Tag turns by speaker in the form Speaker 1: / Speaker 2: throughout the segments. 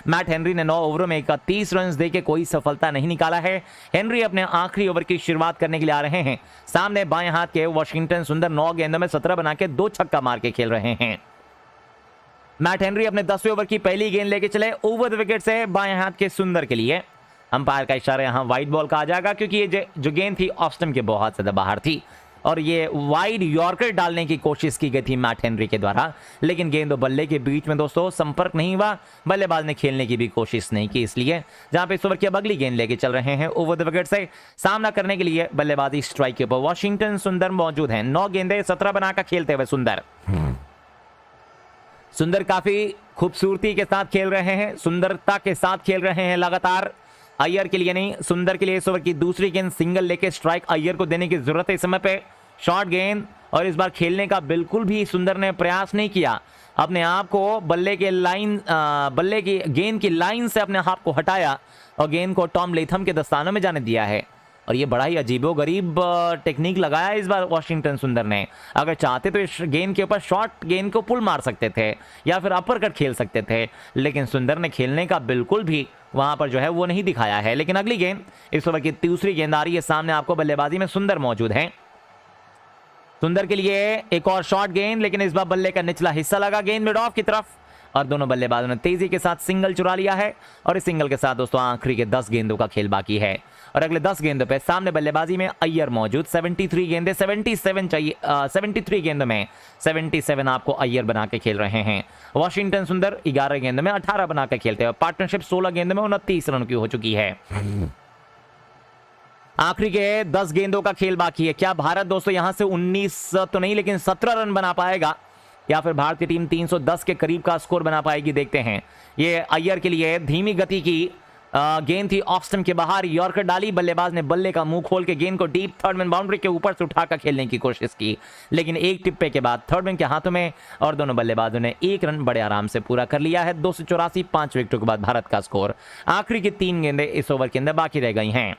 Speaker 1: Matt Henry ने 9 ओवरों में 31 रन देके कोई सफलता नहीं निकाला है। हेनरी अपने आखिरी ओवर की शुरुआत करने के लिए आ रहे हैं। सामने बाएं हाथ के वॉशिंगटन सुंदर 9 गेंदों में 17 बना के 2 छक्का मार के खेल रहे हैं। मैट हेनरी अपने 10वें ओवर की पहली गेंद लेके चले ओवर द विकेट से बाएं हाथ के सुंदर के लिए। अंपायर का इशारा यहां वाइड बॉल का आ जाएगा, क्योंकि ये जो गेंद थी ऑफ स्टंप के बहुत ज्यादा बाहर थी और ये वाइड यॉर्कर डालने की कोशिश की गई थी मैट हेनरी के द्वारा, लेकिन गेंद और बल्ले के बीच में दोस्तों संपर्क नहीं हुआ। बल्लेबाज ने खेलने की भी कोशिश नहीं की, इसलिए जहां पे इस ओवर की अब अगली गेंद लेके चल रहे हैं ओवर द विकेट से। सामना करने के लिए बल्लेबाजी स्ट्राइक के ऊपर वॉशिंगटन सुंदर मौजूद है। 9 गेंदें 17 बनाकर खेलते हुए सुंदर काफी खूबसूरती के साथ खेल रहे हैं, सुंदरता के साथ खेल रहे हैं लगातार। अय्यर के लिए नहीं, सुंदर के लिए इस ओवर की दूसरी गेंद सिंगल लेके स्ट्राइक अय्यर को देने की जरूरत है इस समय पे। शॉर्ट गेंद और इस बार खेलने का बिल्कुल भी सुंदर ने प्रयास नहीं किया। अपने आप को बल्ले की गेंद की लाइन से अपने आप को हटाया और गेंद को टॉम लेथम के दस्तानों में जाने दिया है। और ये बड़ा ही अजीबोगरीब टेक्निक लगाया इस बार वॉशिंगटन सुंदर ने। अगर चाहते तो इस गेंद के ऊपर शॉर्ट गेंद को पुल मार सकते थे या फिर अपर कट खेल सकते थे, लेकिन सुंदर ने खेलने का बिल्कुल भी वहां पर जो है वो नहीं दिखाया है। लेकिन अगली गेंद इस ओवर की दूसरी गेंद आ रही है सामने आपको। बल्लेबाजी में सुंदर मौजूद है। सुंदर के लिए एक और शॉर्ट गेंद, लेकिन इस बार बल्ले का निचला हिस्सा लगा गेंद मिड ऑफ की तरफ और दोनों बल्लेबाजों ने तेजी के साथ सिंगल चुरा लिया है। और इस सिंगल के साथ दोस्तों आखिरी के 10 गेंदों का खेल बाकी है और अगले 10 गेंदों पे सामने बल्लेबाजी में अय्यर मौजूद। 73 गेंदे 77 चाहिए, 73 गेंदों में 77 आपको अय्यर बना के खेल रहे हैं। वॉशिंगटन सुंदर 11 गेंदों में 18 बना के खेलते हैं। पार्टनरशिप 16 गेंदों में 29 रन की हो चुकी है। आखिरी के 10 गेंदों का खेल बाकी है। क्या भारत दोस्तों यहां से 19 तो नहीं लेकिन 17 रन बना पाएगा या फिर भारतीय टीम 310 के करीब का स्कोर बना पाएगी, देखते हैं। ये अय्यर के लिए धीमी गति की गेंद थी, ऑफ स्टंप के बाहर यॉर्कर डाली। बल्लेबाज ने बल्ले का मुंह खोल के गेंद को डीप थर्ड मैन बाउंड्री के ऊपर से उठाकर खेलने की कोशिश की, लेकिन एक टिप्पे के बाद थर्ड मैन के हाथों में और दोनों बल्लेबाजों ने 1 रन बड़े आराम से पूरा कर लिया है। 284 5 विकेटों के बाद भारत का स्कोर। आखिरी की 3 गेंदें इस ओवर के अंदर बाकी रह गई हैं।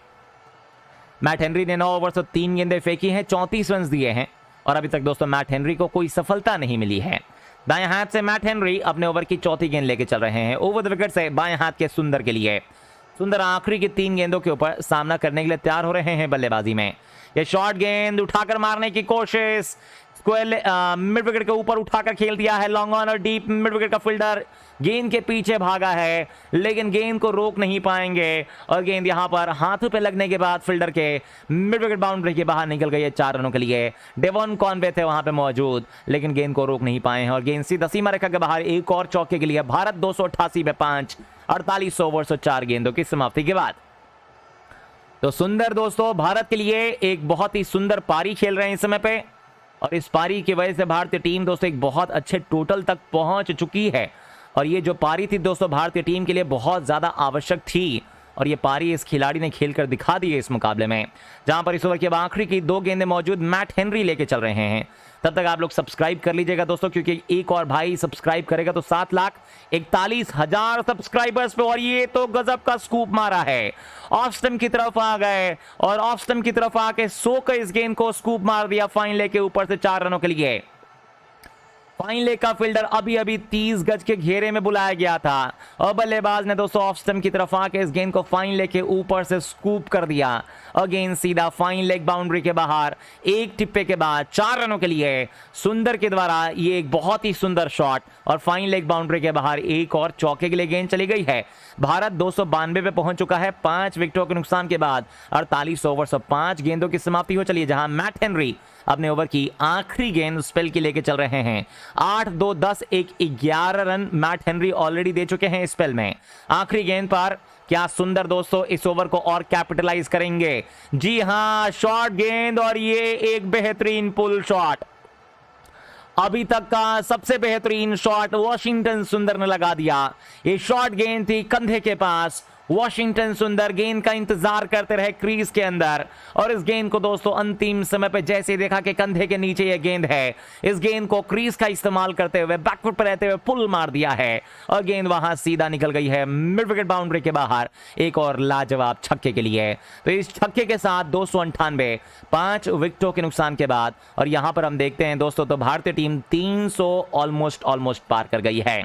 Speaker 1: मैट हेनरी ने 9 ओवर से 3 गेंदें फेंकी हैं, 34 रन दिए हैं और अभी तक दोस्तों मैट हेनरी को कोई सफलता नहीं मिली है। दाएं हाथ से मैट हेनरी अपने ओवर की चौथी गेंद लेके चल रहे हैं ओवर द विकेट से बाएं हाथ के सुंदर के लिए। सुंदर आखिरी की 3 गेंदों के ऊपर सामना करने के लिए तैयार हो रहे हैं बल्लेबाजी में। ये शॉर्ट गेंद उठाकर मारने की कोशिश, स्क्वायर मिड विकेट के ऊपर उठाकर खेल दिया है। लॉन्ग ऑन और डीप मिड विकेट का फील्डर गेंद के पीछे भागा है, लेकिन गेंद को रोक नहीं पाएंगे और गेंद यहां पर हाथों पे लगने के बाद फील्डर के मिड विकेट बाउंड्री के बाहर निकल गई है 4 रनों के लिए। डेवॉन कॉनवे थे वहां पे मौजूद, लेकिन गेंद को रोक नहीं पाए हैं और गेंद सीधा सीमा रेखा के बाहर। एक और चौके के लिए भारत 288 पे 5, 48 ओवर से 4 गेंदों की समाप्ति के बाद। तो सुंदर दोस्तों भारत के लिए एक बहुत ही सुंदर पारी खेल रहे हैं इस समय पे और इस पारी की वजह से भारतीय टीम दोस्तों एक बहुत अच्छे टोटल तक पहुंच चुकी है। और ये जो पारी थी दोस्तों भारतीय टीम के लिए बहुत ज्यादा आवश्यक थी और ये पारी इस खिलाड़ी ने खेलकर दिखा दी है इस मुकाबले में, जहां पर इस ओवर के आखिरी की 2 गेंदें मौजूद मैट हेनरी लेके चल रहे हैं। तब तक आप लोग सब्सक्राइब कर लीजिएगा दोस्तों, क्योंकि एक और भाई सब्सक्राइब करेगा तो 7,41,000 सब्सक्राइबर्स पे और ये तो गजब का स्कूप मारा है। ऑफ स्टंप की तरफ आ गए और ऑफ स्टंप की तरफ आके 100 का इस गेंद को स्कूप मार दिया फाइन लेग के ऊपर से 4 रनों के लिए। फाइन लेग का फील्डर अभी अभी 30 गज के घेरे में बुलाया गया था और बल्लेबाज ने दोस्तों ऑफ स्टंप की तरफ आके इस गेंद को फाइन लेग के ऊपर से स्कूप कर दिया और गेंद सीधा फाइन लेग बाउंड्री के बाहर। एक टिप्पे के बाद 4 रनों के लिए सुंदर के द्वारा ये एक बहुत ही सुंदर शॉट और फाइन लेग बाउंड्री के बाहर एक और चौके के लिए गेंद चली गई है। भारत 292 पे पहुंच चुका है 5 विकेटों के नुकसान के बाद। 48 ओवर से 5 गेंदों की समाप्ति हो चली है, जहां मैट हेनरी अपने ओवर की आखिरी गेंद स्पेल की लेके चल रहे हैं। 8-2-10 11 रन मैट हेनरी ऑलरेडी दे चुके हैं स्पेल में। आखिरी गेंद पर क्या सुंदर दोस्तों इस ओवर को और कैपिटलाइज करेंगे? जी हां, शॉर्ट गेंद और ये एक बेहतरीन पुल शॉट, अभी तक का सबसे बेहतरीन शॉट वॉशिंगटन सुंदर ने लगा दिया। ये शॉर्ट गेंद थी कंधे के पास, वॉशिंगटन सुंदर गेंद का इंतजार करते रहे क्रीज के अंदर और इस गेंद को दोस्तों अंतिम समय पे जैसे देखा कि कंधे के नीचे यह गेंद है, इस गेंद को क्रीज का इस्तेमाल करते हुए बैकफुट पर रहते हुए पुल मार दिया है और गेंद वहां सीधा निकल गई है मिड विकेट बाउंड्री के बाहर एक और लाजवाब छक्के के लिए। तो इस छक्के के साथ 298 5 विकेटों के नुकसान के बाद और यहां पर हम देखते हैं दोस्तों तो भारतीय टीम 300 ऑलमोस्ट पार कर गई है।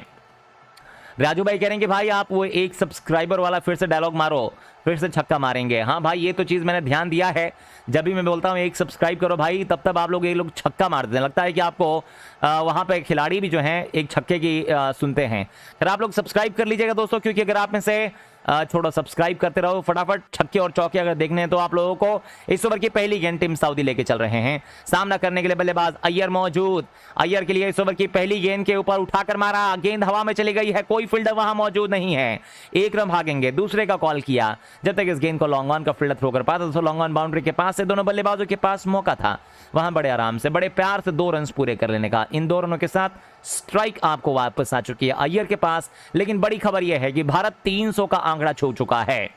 Speaker 1: राजू भाई कह रहे हैं कि भाई आप वो एक सब्सक्राइबर वाला फिर से डायलॉग मारो, फिर से छक्का मारेंगे। हाँ भाई, ये तो चीज़ मैंने ध्यान दिया है, जब भी मैं बोलता हूँ एक सब्सक्राइब करो भाई, तब तब आप लोग एक लोग छक्का मारते हैं। लगता है कि आपको वहाँ पे खिलाड़ी भी जो हैं एक छक्के की सुनते हैं। फिर आप लोग सब्सक्राइब कर लीजिएगा दोस्तों, क्योंकि अगर आप में से छोड़ो सब्सक्राइब करते रहो, फटाफट छक्के और चौके अगर देखने हैं तो आप लोगों को इस ओवर की पहली गेंद टीम सऊदी लेके चल रहे हैं। सामना करने के लिए बल्लेबाज अय्यर मौजूद। अय्यर के लिए इस ओवर की पहली गेंद के ऊपर उठाकर मारा, गेंद हवा में चली गई है, कोई फील्डर वहां मौजूद नहीं है। एक रन भागेंगे, दूसरे का कॉल किया। जब तक इस गेंद को लॉन्ग ऑन का फील्डर थ्रो कर पाता तो लॉन्ग ऑन बाउंड्री के पास से दोनों बल्लेबाजों के पास मौका था, वहां बड़े आराम से बड़े प्यार से 2 रन पूरे कर लेने का। इन 2 रनों के साथ स्ट्राइक आपको वापस आ चुकी है अय्यर के पास। लेकिन बड़ी खबर यह है कि भारत 300 का आंकड़ा छू चुका है।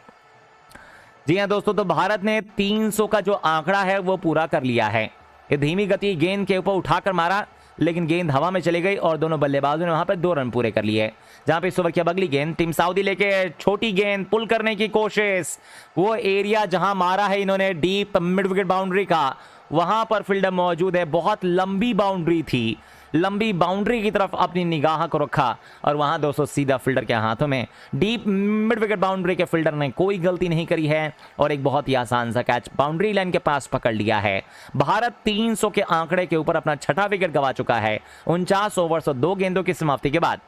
Speaker 1: जी हां दोस्तों, तो भारत ने 300 का जो आंकड़ा है वो पूरा कर लिया है। ये धीमी गति गेंद के ऊपर उठाकर मारा, लेकिन गेंद हवा में चली गई और दोनों बल्लेबाजों ने वहां पर 2 रन पूरे कर लिए। जहां पे इस ओवर की अब अगली गेंद टीम सऊदी लेके छोटी गेंद पुल करने की कोशिश। वो एरिया जहां मारा है इन्होंने डीप मिड विकेट बाउंड्री का, वहां पर फील्डर मौजूद है। बहुत लंबी बाउंड्री थी, लंबी बाउंड्री की तरफ अपनी निगाह को रखा और वहां दोस्तों सीधा फील्डर के हाथों में। डीप मिड विकेट बाउंड्री के फील्डर ने कोई गलती नहीं करी है और एक बहुत ही आसान सा कैच बाउंड्री लाइन के पास पकड़ लिया है। भारत 300 के आंकड़े के ऊपर अपना छठा विकेट गंवा चुका है 49 ओवर और 2 गेंदों की समाप्ति के बाद।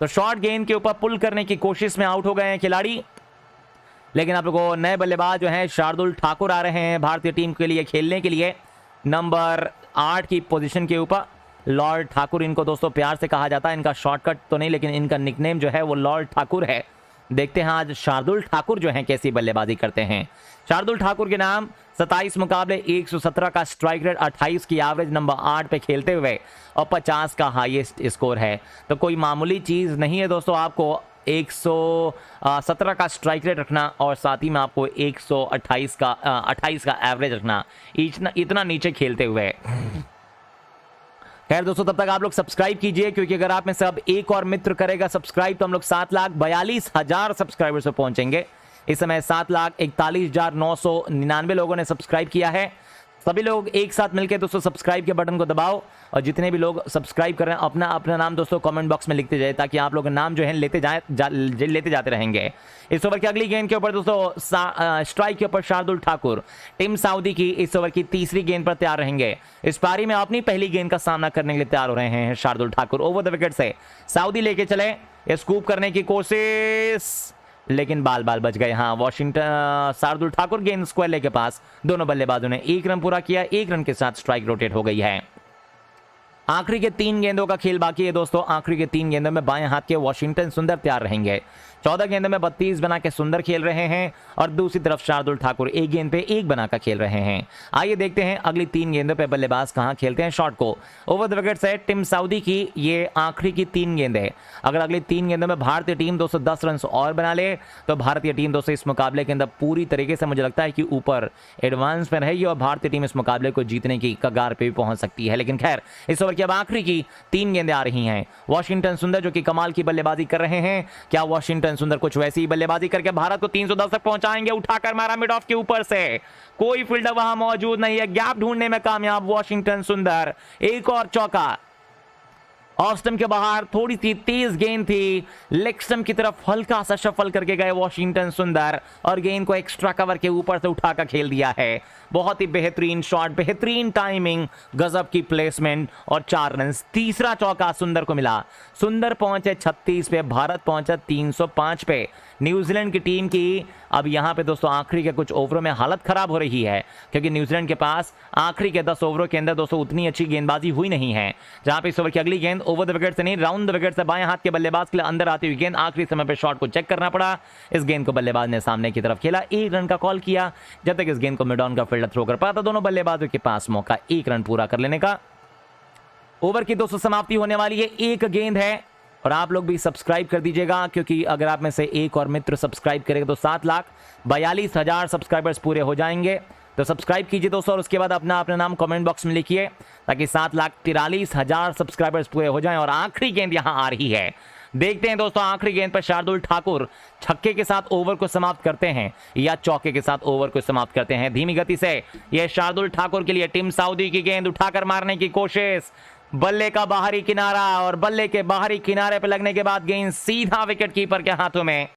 Speaker 1: तो शॉर्ट गेंद के ऊपर पुल करने की कोशिश में आउट हो गए हैं खिलाड़ी, लेकिन आप लोगों को नए बल्लेबाज जो हैं शार्दुल ठाकुर आ रहे हैं भारतीय टीम के लिए खेलने के लिए नंबर 8 की पोजीशन के ऊपर। लॉर्ड ठाकुर इनको दोस्तों प्यार से कहा जाता है, इनका शॉर्टकट तो नहीं लेकिन इनका निकनेम जो है वो लॉर्ड ठाकुर है। देखते हैं आज शार्दुल ठाकुर जो हैं कैसी बल्लेबाजी करते हैं। शार्दुल ठाकुर के नाम 27 मुकाबले 117 का स्ट्राइक रेट, 28 की एवरेज, नंबर 8 पे खेलते हुए और 50 का हाईएस्ट स्कोर है। तो कोई मामूली चीज़ नहीं है दोस्तों आपको 117 का स्ट्राइक रेट रखना और साथ ही में आपको 128 का 28 का एवरेज रखना, इतना नीचे खेलते हुए। खैर दोस्तों, तब तक आप लोग सब्सक्राइब कीजिए, क्योंकि अगर आप में से अब एक और मित्र करेगा सब्सक्राइब तो हम लोग 7,42,000 सब्सक्राइबर्स पे पहुंचेंगे। इस समय 7,41,999 लोगों ने सब्सक्राइब किया है। सभी लोग एक साथ मिलकर दोस्तों सब्सक्राइब के बटन को दबाओ और जितने भी लोग सब्सक्राइब कर रहे हैं अपना अपना नाम दोस्तों कमेंट बॉक्स में लिखते जाए, ताकि आप लोग नाम जो है लेते जाते रहेंगे। इस ओवर की अगली गेंद के ऊपर दोस्तों स्ट्राइक के ऊपर शार्दुल ठाकुर टीम सऊदी की इस ओवर की तीसरी गेंद पर तैयार रहेंगे। इस पारी में अपनी पहली गेंद का सामना करने के लिए तैयार हो रहे हैं Shardul Thakur. Over the wicket से सऊदी लेके चले, स्कूप करने की कोशिश, लेकिन बाल बच गए। हाँ, वॉशिंगटन शार्दुल ठाकुर गेंद स्क्वायर लेग के पास, दोनों बल्लेबाजों ने 1 रन पूरा किया। 1 रन के साथ स्ट्राइक रोटेट हो गई है। आखिरी के 3 गेंदों का खेल बाकी है दोस्तों। आखिरी के 3 गेंदों में बाएं हाथ के वॉशिंगटन सुंदर तैयार रहेंगे। 14 गेंदों में 32 बना के सुंदर खेल रहे हैं और दूसरी तरफ शार्दुल ठाकुर 1 गेंद पे 1 बनाकर खेल रहे हैं। आइए देखते हैं अगली 3 गेंदों पे बल्लेबाज कहां खेलते हैं शॉट को। ओवर द विकेट से टीम सऊदी की ये आखिरी की 3 गेंदें। अगर अगली 3 गेंदों में भारतीय टीम 210 रन और बना ले तो भारतीय टीम दोस्तों इस मुकाबले के अंदर पूरी तरीके से मुझे लगता है कि ऊपर एडवांस में रहेगी और भारतीय टीम इस मुकाबले को जीतने की कगार पे भी पहुंच सकती है। लेकिन खैर, इस ओवर की अब आखिरी की 3 गेंदें आ रही हैं। वॉशिंगटन सुंदर जो कि कमाल की बल्लेबाजी कर रहे हैं। क्या वॉशिंगटन सुंदर कुछ वैसी ही बल्लेबाजी करके भारत को 310 तक पहुंचाएंगे? उठाकर मारा मिड ऑफ के ऊपर से, कोई फील्डर वहां मौजूद नहीं है। गैप ढूंढने में कामयाब वॉशिंगटन सुंदर। एक और चौका ऑफ स्टंप के बाहर, थोड़ी सी तेज गेंद थी, लेग स्टंप की तरफ हल्का सा शफल करके गए वॉशिंगटन सुंदर और गेंद को एक्स्ट्रा कवर के ऊपर से उठाकर खेल दिया है। बहुत ही बेहतरीन शॉट, बेहतरीन टाइमिंग, गजब की प्लेसमेंट और 4 रन। तीसरा चौका सुंदर को मिला। सुंदर पहुंचे 36 पे, भारत पहुंचा 305 पे। न्यूजीलैंड की टीम की अब यहां पे दोस्तों आखिरी के कुछ ओवरों में हालत खराब हो रही है, क्योंकि न्यूजीलैंड के पास आखिरी के 10 ओवरों के अंदर दोस्तों उतनी अच्छी गेंदबाजी हुई नहीं है। जहां पे इस ओवर की अगली गेंद ओवर द विकेट से नहीं, राउंड द विकेट से बाएं हाथ के बल्लेबाज के लिए अंदर आती हुई गेंद, आखिरी समय पे शॉट को चेक करना पड़ा। इस गेंद को बल्लेबाज ने सामने की तरफ खेला, 1 रन का कॉल किया। जब तक इस गेंद को मिड ऑन का फील्डर थ्रो कर पाता, दोनों बल्लेबाजों के पास मौका 1 रन पूरा कर लेने का। ओवर की दोस्तों समाप्ति होने वाली है, 1 गेंद है और आप लोग भी सब्सक्राइब कर दीजिएगा, क्योंकि अगर आप में से एक और मित्र सब्सक्राइब करेगा तो 7,42,000 सब्सक्राइबर्स पूरे हो जाएंगे। तो सब्सक्राइब कीजिए दोस्तों और उसके बाद अपना नाम कमेंट बॉक्स में लिखिए, ताकि 7,43,000 सब्सक्राइबर्स पूरे हो जाएं। और आखिरी गेंद यहां आ रही है, देखते हैं दोस्तों आखिरी गेंद पर शार्दुल ठाकुर छक्के के साथ ओवर को समाप्त करते हैं या चौके के साथ ओवर को समाप्त करते हैं। धीमी गति से यह शार्दुल ठाकुर के लिए टीम सऊदी की गेंद उठाकर मारने की कोशिश, बल्ले का बाहरी किनारा और बल्ले के बाहरी किनारे पर लगने के बाद गेंद सीधा विकेट कीपर के हाथों में।